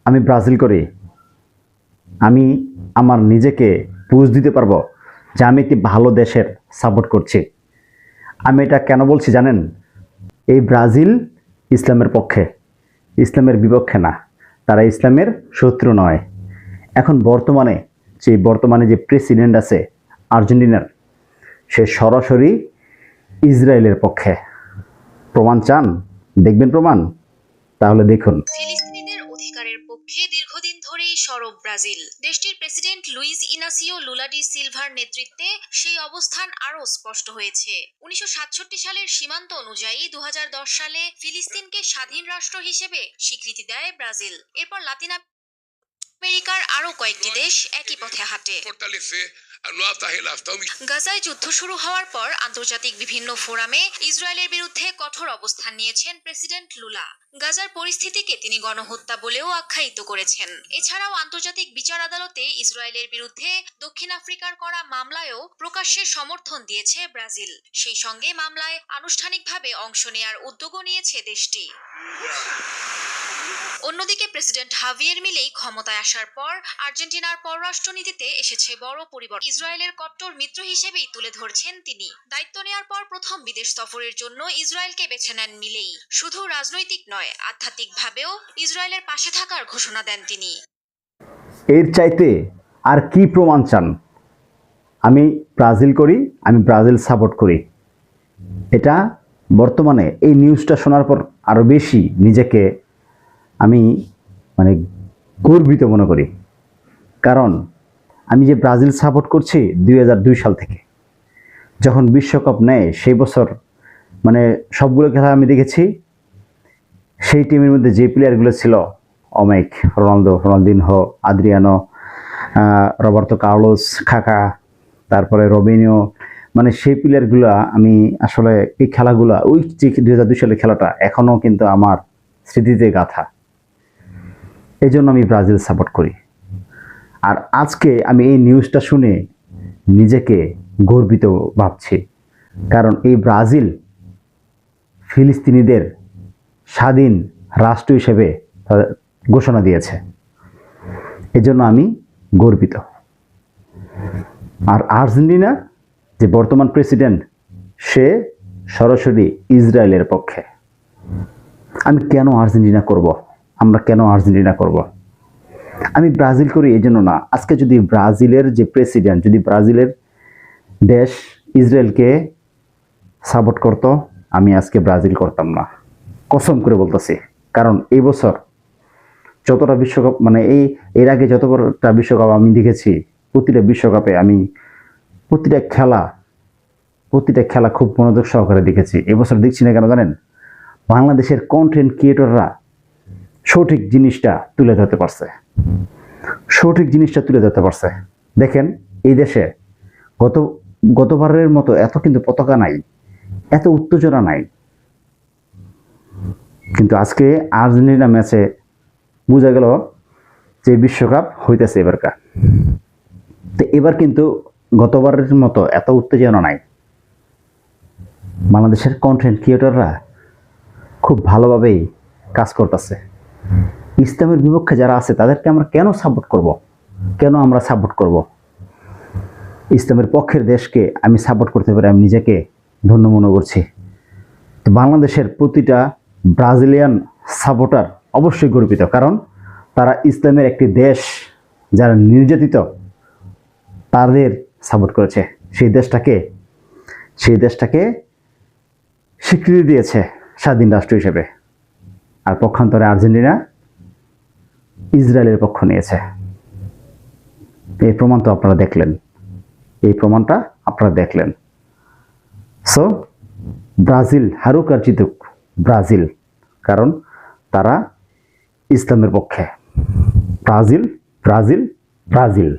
আমি ব্রাজিল করি, আমি আমার নিজেকে বুঝ দিতে পারবো যে আমি একটি ভালো দেশের সাপোর্ট করছি। আমি এটা কেন বলছি জানেন? এই ব্রাজিল ইসলামের পক্ষে, ইসলামের বিপক্ষে না, তারা ইসলামের শত্রু নয়। এখন বর্তমানে যে প্রেসিডেন্ট আছে আর্জেন্টিনার, সে সরাসরি ইসরায়েলের পক্ষে। প্রমাণ চান? দেখবেন প্রমাণ? তাহলে দেখুন। ফিলিস্তিনিদের অধিকারের পক্ষে দীর্ঘদিন ধরেই সরব ব্রাজিল। দেশটির president Luiz Inacio Lula da সিলভার নেতৃত্বে সেই অবস্থান আরও স্পষ্ট হয়েছে। 1967 সালের সীমান্ত অনুযায়ী 2010 সালে ফিলিস্তিনকে স্বাধীন রাষ্ট্র হিসেবে স্বীকৃতি দেয় ব্রাজিল। এরপর লাতিন আমেরিকার আরও কয়েকটি দেশ একই পথে হাঁটে। গাজায় যুদ্ধ শুরু হওয়ার পর আন্তর্জাতিক বিভিন্ন ফোরামে ইসরায়েলের বিরুদ্ধে কঠোর অবস্থান নিয়েছেন প্রেসিডেন্ট লুলা। গাজার পরিস্থিতিকে তিনি গণহত্যা বলেও আখ্যায়িত করেছেন। এছাড়াও আন্তর্জাতিক বিচার আদালতে ইসরায়েলের বিরুদ্ধে দক্ষিণ আফ্রিকার করা মামলায়ও প্রকাশ্যে সমর্থন দিয়েছে ব্রাজিল। সেই সঙ্গে মামলায় আনুষ্ঠানিকভাবে অংশ নেয়ার উদ্যোগও নিয়েছে দেশটি। অন্যদিকে প্রেসিডেন্ট হাভিয়ের মিলেই ক্ষমতায় আসার পর আর্জেন্টিনার পররাষ্ট্রনীতিতে এসেছে বড় পরিবর্তন। ইসরায়েলের কট্টর মিত্র হিসেবেই তুলে ধরছেন তিনি। দায়িত্ব নেওয়ার পর প্রথম বিদেশ সফরের জন্য ইসরায়েলকে বেছে নেন মিলেই। শুধু রাজনৈতিক নয়, আধ্যাত্মিকভাবেও ইসরায়েলের পাশে থাকার ঘোষণা দেন তিনি। এর চাইতে আর কি প্রমাণ চান? আমি ব্রাজিল করি, আমি ব্রাজিল সাপোর্ট করি। এটা বর্তমানে এই নিউজটা শোনার পর আরও বেশি নিজেকে আমি গর্বিত মনে করি। কারণ আমি যে ব্রাজিল সাপোর্ট করছি 2002 সাল থেকে, যখন বিশ্বকাপ নেয় সেই বছর সবগুলো খেলা আমি দেখেছি। সেই টিমের মধ্যে যে প্লেয়ারগুলো ছিল, অমেক, Ronaldo, Ronaldinho, Adriano, Roberto Carlos, Kaka, তারপরে রবিনিও, সেই প্লেয়ারগুলো আমি আসলে এই খেলাগুলো, ওই যে 2002 সালের খেলাটা এখনও কিন্তু আমার স্মৃতিতে গাঁথা। এই জন্য আমি ব্রাজিল সাপোর্ট করি। আর আজকে আমি এই নিউজটা শুনে নিজেকে গর্বিত ভাবছি। কারণ এই ব্রাজিল ফিলিস্তিনিদের স্বাধীন রাষ্ট্র হিসেবে ঘোষণা দিয়েছে। এজন্য আমি গর্বিত। আর আর্জেন্টিনা যে বর্তমান প্রেসিডেন্ট, সে সরাসরি ইসরায়েলের পক্ষে। আমি কেন আর্জেন্টিনা করব? আমরা কেন আর্জেন্টিনা করব? আমি ব্রাজিল করি এই জন্য না। আজকে যদি ব্রাজিলের যে প্রেসিডেন্ট, যদি ব্রাজিলের দেশ ইসরায়েলকে সাপোর্ট করত, আমি আজকে ব্রাজিল করতাম না, কসম করে বলতেছি। কারণ এই বছর যতটা বিশ্বকাপ, এর আগে যতটা বিশ্বকাপ আমি দেখেছি, প্রতিটা বিশ্বকাপে আমি প্রতিটা খেলা খুব মনোযোগ সহকারে দেখেছি। এবছর দেখছি না কেন জানেন? বাংলাদেশের কন্টেন্ট ক্রিয়েটররা সঠিক জিনিসটা তুলে ধরতে পারছে। দেখেন, এই দেশে গতবারের মতো এত কিন্তু পতাকা নাই, এত উত্তেজনা নাই। কিন্তু আজকে আর্জেন্টিনা ম্যাচে বোঝা গেল যে বিশ্বকাপ হইতেছে এবারকার। তো এবার কিন্তু গতবারের মতো এত উত্তেজনা নাই। বাংলাদেশের কন্টেন্ট ক্রিয়েটররা খুব ভালোভাবেই কাজ করতেছে। ইসলামের বিপক্ষে যারা আছে তাদেরকে আমরা কেন সাপোর্ট করব? ইসলামের পক্ষের দেশকে আমি সাপোর্ট করতে পারি, আমি নিজেকে ধন্য মনে করছি। তো বাংলাদেশের প্রতিটা ব্রাজিলিয়ান সাপোর্টার অবশ্যই গর্বিত। কারণ তারা ইসলামের একটি দেশ যারা নির্যাতিত, তাদের সাপোর্ট করেছে। সেই দেশটাকে স্বীকৃতি দিয়েছে স্বাধীন রাষ্ট্র হিসেবে। আর পক্ষান্তরে আর্জেন্টিনা ইসরায়েলের পক্ষ নিয়েছে। এই প্রমাণটা আপনারা দেখলেন। সো ব্রাজিল হারুক আর জিতুক, ব্রাজিল, কারণ তারা ইসলামের পক্ষে। ব্রাজিল।